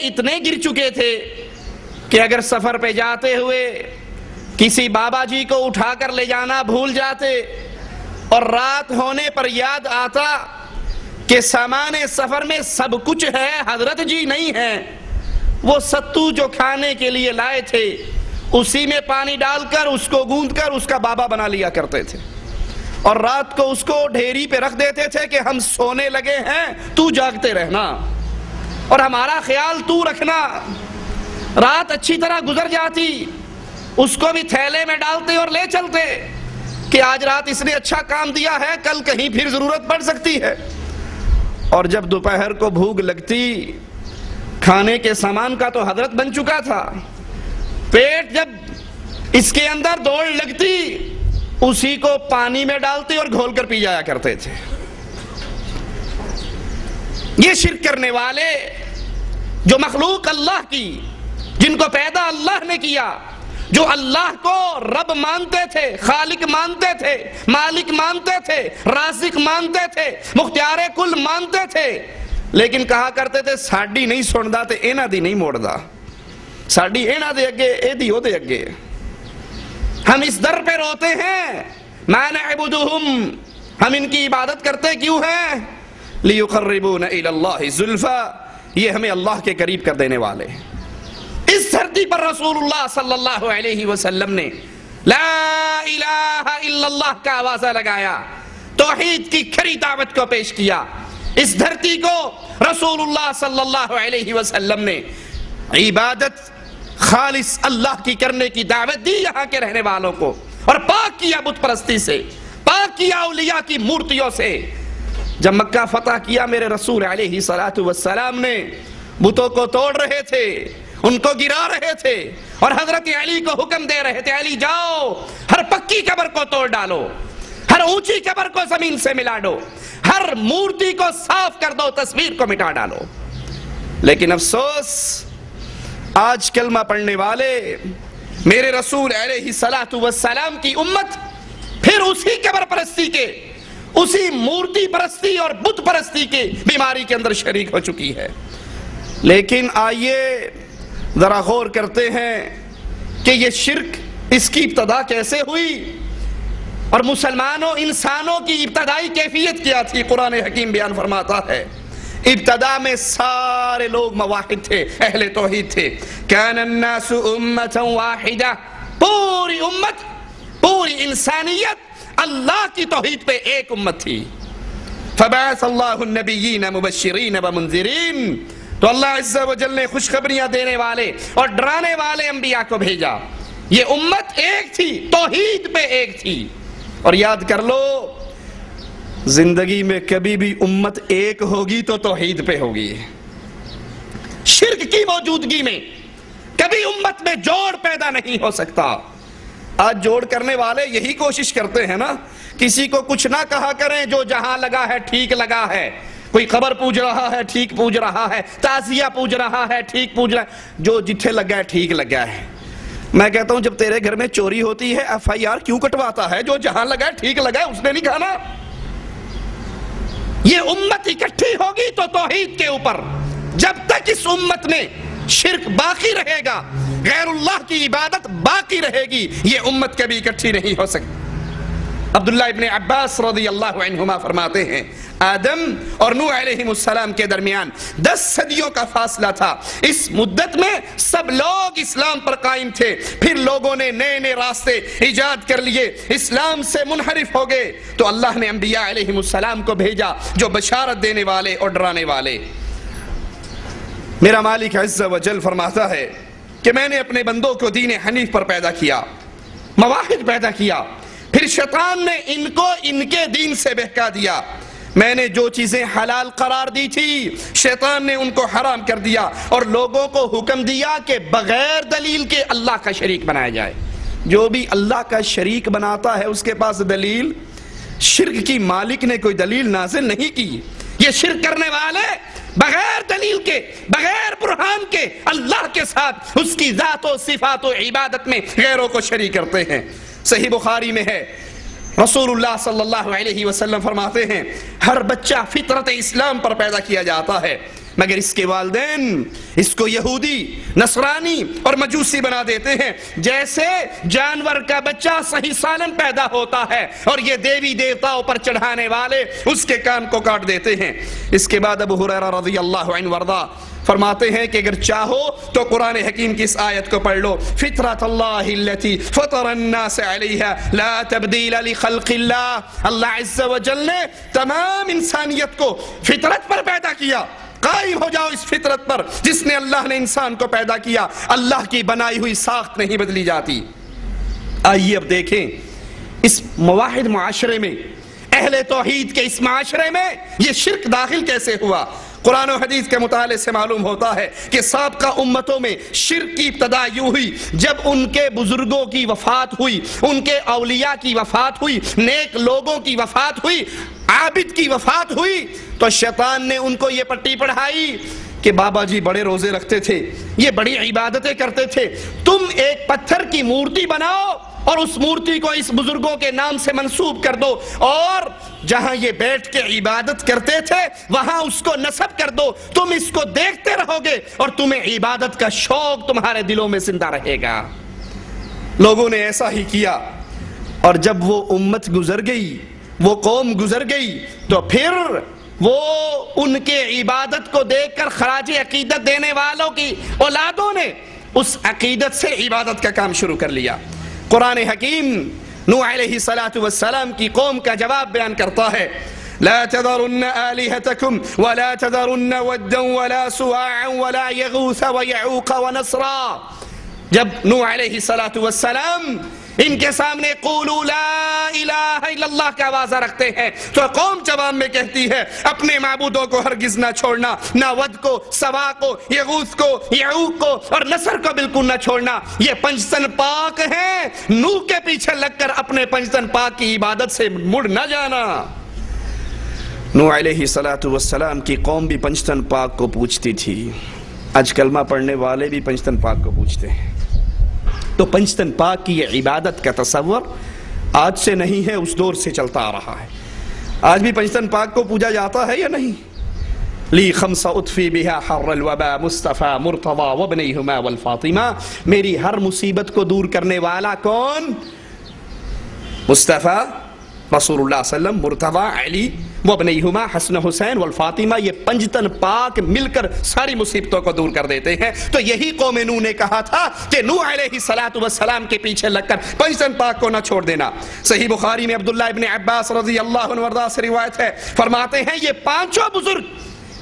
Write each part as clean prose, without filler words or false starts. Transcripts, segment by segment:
اتنے گر چکے تھے کہ اگر سفر پہ جاتے ہوئے کسی بابا جی کو اٹھا کر لے جانا بھول جاتے اور رات ہونے پر یاد آتا کہ سامان سفر میں سب کچھ ہے، حضرت جی نہیں ہے، وہ ستو جو کھانے کے لیے لائے تھے اسی میں پانی ڈال کر اس کو گوندھ کر اس کا بابا بنا لیا کرتے تھے، اور رات کو اس کو ڈھیری پہ رکھ دیتے تھے کہ ہم سونے لگے ہیں، تو جاگتے رہنا اور ہمارا خیال تو رکھنا۔ رات اچھی طرح گزر جاتی، اس کو بھی تھیلے میں ڈالتے اور لے چلتے کہ آج رات اس نے اچھا کام دیا ہے، کل کہیں پھر ضرورت پڑ سکتی ہے۔ اور جب دوپہر کو بھوک لگتی، کھانے کے سامان کا تو حضرت بن چکا تھا، پیٹ جب اس کے اندر دوڑ لگتی اسی کو پانی میں ڈالتے اور گھول کر پی جایا کرتے تھے۔ یہ شرک کرنے والے جو مخلوق اللہ کی، جن کو پیدا اللہ نے کیا، جو اللہ کو رب مانتے تھے، خالق مانتے تھے، مالک مانتے تھے، رازق مانتے تھے، مختار کل مانتے تھے، لیکن کہا کرتے تھے ساڈی نہیں سندا تے انہاں دی نہیں موڑدا، ساڈی انہاں دے اگے اے دی او دے اگے، ہم اس در پہ روتے ہیں، ما نعبدہم، ہم ان کی عبادت کرتے کیوں ہیں؟ لیقربونا الی اللہ زلفا، یہ ہمیں اللہ کے قریب کر دینے والے۔ اس دھرتی پر رسول اللہ صلی اللہ علیہ وسلم نے لا الہ الا اللہ کا آوازہ لگایا، توحید کی کھری دعوت کو پیش کیا۔ اس دھرتی کو رسول اللہ صلی اللہ علیہ وسلم نے عبادت خالص اللہ کی کرنے کی دعوت دی یہاں کے رہنے والوں کو، اور پاک کیا بت پرستی سے، پاک کیا اولیاء کی مورتیوں سے۔ جب مکہ فتح کیا میرے رسول علیہ السلام نے بتوں کو توڑ رہے تھے، ان کو گرا رہے تھے، اور حضرت علی کو حکم دے رہے تھے علی جاؤ ہر پکی قبر کو توڑ ڈالو، ہر اونچی قبر کو زمین سے ملا دو، ہر مورتی کو صاف کر دو، تصویر کو مٹا ڈالو۔ لیکن افسوس آج کلمہ پڑھنے والے میرے رسول علیہ السلام کی امت پھر اسی قبر پرستی کے، اسی مورتی پرستی اور بت پرستی کے بیماری کے اندر شریک ہو چکی ہے۔ لیکن آئیے ذرا غور کرتے ہیں کہ یہ شرک اس کی ابتدا کیسے ہوئی، اور مسلمانوں انسانوں کی ابتدائی کیفیت کیا تھی۔ قرآن حکیم بیان فرماتا ہے ابتدا میں سارے لوگ موحد تھے، اہل توحید تھے۔ کان الناس امتا واحدہ، پوری امت، پوری انسانیت اللہ کی توحید پہ ایک امت تھی۔ فبعث اللہ النبیین مبشرین ومنذرین، تو اللہ عز و جل نے خوشخبریاں دینے والے اور ڈرانے والے انبیاء کو بھیجا۔ یہ امت ایک تھی، توحید پہ ایک تھی۔ اور یاد کر لو زندگی میں کبھی بھی امت ایک ہوگی تو توحید پہ ہوگی۔ شرک کی موجودگی میں کبھی امت میں جوڑ پیدا نہیں ہو سکتا۔ آج جوڑ کرنے والے یہی کوشش کرتے ہیں نا، کسی کو کچھ نہ کہا کریں، جو جہاں لگا ہے ٹھیک لگا ہے۔ کوئی قبر پوج رہا ہے ٹھیک پوج رہا ہے، تعزیہ پوج رہا ہے ٹھیک پوج رہا ہے، جو جتھے لگا ہے ٹھیک لگا ہے۔ میں کہتا ہوں جب تیرے گھر میں چوری ہوتی ہے FIR کیوں کٹواتا ہے؟ جو جہاں لگا ہے ٹھیک لگا ہے، اس نے نہیں کھانا۔ یہ امت اکٹھی ہوگی تو توحید کے اوپر، جب تک اس امت میں شرک باقی رہے گا، غیر اللہ کی عبادت باقی رہے گی، یہ امت کبھی اکٹھی نہیں ہو سکتی۔ عبداللہ ابن عباس رضی اللہ عنہما فرماتے ہیں آدم اور نوح علیہ السلام کے درمیان 10 صدیوں کا فاصلہ تھا۔ اس مدت میں سب لوگ اسلام پر قائم تھے، پھر لوگوں نے نئے نئے راستے ایجاد کر لیے، اسلام سے منحرف ہو گئے، تو اللہ نے انبیاء علیہ السلام کو بھیجا جو بشارت دینے والے اور ڈرانے والے۔ میرا مالک عز و جل فرماتا ہے کہ میں نے اپنے بندوں کو دین حنیف پر پیدا کیا، مواحد پیدا کیا، پھر شیطان نے ان کو ان کے دین سے بہکا دیا۔ میں نے جو چیزیں حلال قرار دی تھی شیطان نے ان کو حرام کر دیا، اور لوگوں کو حکم دیا کہ بغیر دلیل کے اللہ کا شریک بنایا جائے۔ جو بھی اللہ کا شریک بناتا ہے اس کے پاس دلیل، شرک کی مالک نے کوئی دلیل نازل نہیں کی۔ یہ شرک کرنے والے بغیر دلیل کے، بغیر برہان کے اللہ کے ساتھ اس کی ذات و صفات و عبادت میں غیروں کو شریک کرتے ہیں۔ صحیح بخاری میں ہے رسول اللہ صلی اللہ علیہ وسلم فرماتے ہیں ہر بچہ فطرت اسلام پر پیدا کیا جاتا ہے، مگر اس کے والدین اس کو یہودی، نصرانی اور مجوسی بنا دیتے ہیں، جیسے جانور کا بچہ صحیح سالم پیدا ہوتا ہے اور یہ دیوی دیوتاؤں پر چڑھانے والے اس کے کان کو کاٹ دیتے ہیں۔ اس کے بعد ابو ہریرہ رضی اللہ عنہ وارضہ فرماتے ہیں کہ اگر چاہو تو قرآن حکیم کی اس آیت کو پڑھ لو، فطرت اللہ التی فطر الناس علیہا لا تبدیل لخلق اللہ۔ اللہ عز و جل نے تمام انسانیت کو فطرت پر پیدا کیا، قائم ہو جاؤ اس فطرت پر جس نے اللہ نے انسان کو پیدا کیا۔ اللہ کی بنائی ہوئی ساخت نہیں بدلی جاتی۔ آئیے اب دیکھیں اس موحد معاشرے میں، اہل توحید کے اس معاشرے میں یہ شرک داخل کیسے ہوا؟ قرآن و حدیث کے مطالعے سے معلوم ہوتا ہے کہ سابقہ امتوں میں شرک کی ابتدا یوں ہوئی، جب ان کے بزرگوں کی وفات ہوئی، ان کے اولیاء کی وفات ہوئی، نیک لوگوں کی وفات ہوئی، عابد کی وفات ہوئی، تو شیطان نے ان کو یہ پٹی پڑھائی کہ بابا جی بڑے روزے رکھتے تھے، یہ بڑی عبادتیں کرتے تھے، تم ایک پتھر کی مورتی بناؤ اور اس مورتی کو اس بزرگوں کے نام سے منسوب کر دو، اور جہاں یہ بیٹھ کے عبادت کرتے تھے وہاں اس کو نصب کر دو، تم اس کو دیکھتے رہو گے اور تمہیں عبادت کا شوق تمہارے دلوں میں زندہ رہے گا۔ لوگوں نے ایسا ہی کیا، اور جب وہ امت گزر گئی، وہ قوم گزر گئی، تو پھر وہ ان کے عبادت کو دیکھ کر خراج عقیدت دینے والوں کی اولادوں نے اس عقیدت سے عبادت کا کام شروع کر لیا۔ قرآن حکیم نوح علیہ السلام کی قوم کا جواب بیان کرتا ہے، لا تذرن آلہتکم ولا تذرن ودا ولا سواعا ولا یغوث ویعوق ونصرا۔ جب نوح علیہ السلام ان کے سامنے قولوا لا الہ الا اللہ کا آوازہ رکھتے ہیں تو قوم جواب میں کہتی ہے اپنے معبودوں کو ہرگز نہ چھوڑنا، نہ ود کو، سوا کو، یغوث کو، یعوق کو اور نصر کو بالکل نہ چھوڑنا، یہ پنجتن پاک ہیں، نوح کے پیچھے لگ کر اپنے پنجتن پاک کی عبادت سے مڑ نہ جانا۔ نوح علیہ السلام کی قوم بھی پنجتن پاک کو پوچھتی تھی، آج کلمہ پڑھنے والے بھی پنجتن پاک کو پوچھتے ہیں۔ تو پنجتن پاک کی یہ عبادت کا تصور آج سے نہیں ہے، اس دور سے چلتا آ رہا ہے۔ آج بھی پنجتن پاک کو پوجا جاتا ہے یا نہیں؟ لی خمس اطفی بہا حر الوبا مصطفیٰ مرتضی وابنیہما والفاطمہ، میری ہر مصیبت کو دور کرنے والا کون؟ مصطفیٰ رسول اللہ صلی اللہ علیہ وسلم، مرتضی علی، وابنیہما حسن حسین والفاطمہ، یہ پنجتن پاک مل کر ساری مصیبتوں کو دور کر دیتے ہیں۔ تو یہی قوم نوح نے کہا تھا کہ نوح علیہ السلام کے پیچھے لگ کر پنجتن پاک کو نہ چھوڑ دینا۔ صحیح بخاری میں عبداللہ ابن عباس رضی اللہ عنہ وارضاہ سے روایت ہے، فرماتے ہیں یہ پانچوں بزرگ،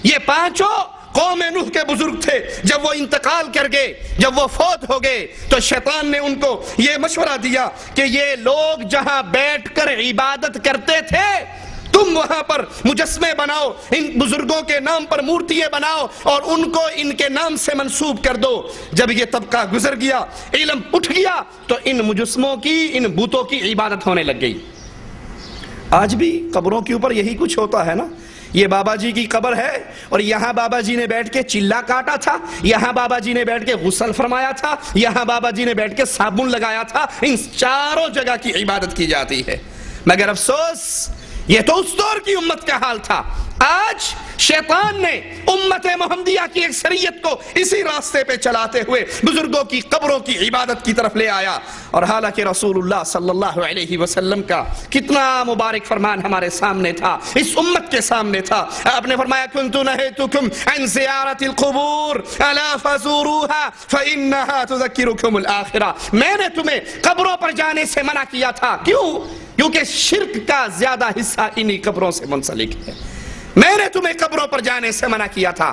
یہ پانچوں قوم نوح کے بزرگ تھے، جب وہ انتقال کر گئے، جب وہ فوت ہو گئے تو شیطان نے ان کو یہ مشورہ دیا کہ یہ لوگ جہاں بیٹھ کر عبادت کرتے تھے تم وہاں پر مجسمے بناؤ، ان بزرگوں کے نام پر مورتیاں بناؤ اور ان کو ان کے نام سے منسوب کر دو۔ جب یہ طبقہ گزر گیا، علم اٹھ گیا، تو ان مجسموں کی، ان بتوں کی عبادت ہونے لگ گئی۔ آج بھی قبروں کے اوپر یہی کچھ ہوتا ہے نا، یہ بابا جی کی قبر ہے اور یہاں بابا جی نے بیٹھ کے چلا کاٹا تھا، یہاں بابا جی نے بیٹھ کے غسل فرمایا تھا، یہاں بابا جی نے بیٹھ کے صابن لگایا تھا، ان چاروں جگہ کی عبادت کی جاتی ہے۔ مگر افسوس یہ تو اس دور کی امت کا حال تھا۔ آج شیطان نے امت محمدیہ کی اکثریت کو اسی راستے پہ چلاتے ہوئے بزرگوں کی قبروں کی عبادت کی طرف لے آیا، اور حالانکہ رسول اللہ صلی اللہ علیہ وسلم کا کتنا مبارک فرمان ہمارے سامنے تھا، اس امت کے سامنے تھا۔ آپ نے فرمایا کنت نہیتکم عن زیارت القبور الا فزوروها فانها تذکرکم الآخرہ، میں نے تمہیں قبروں پر جانے سے منع کیا تھا۔ کیوں؟ کیونکہ شرک کا زیادہ حصہ انہی قبروں سے منسلک ہے۔ میں نے تمہیں قبروں پر جانے سے منع کیا تھا۔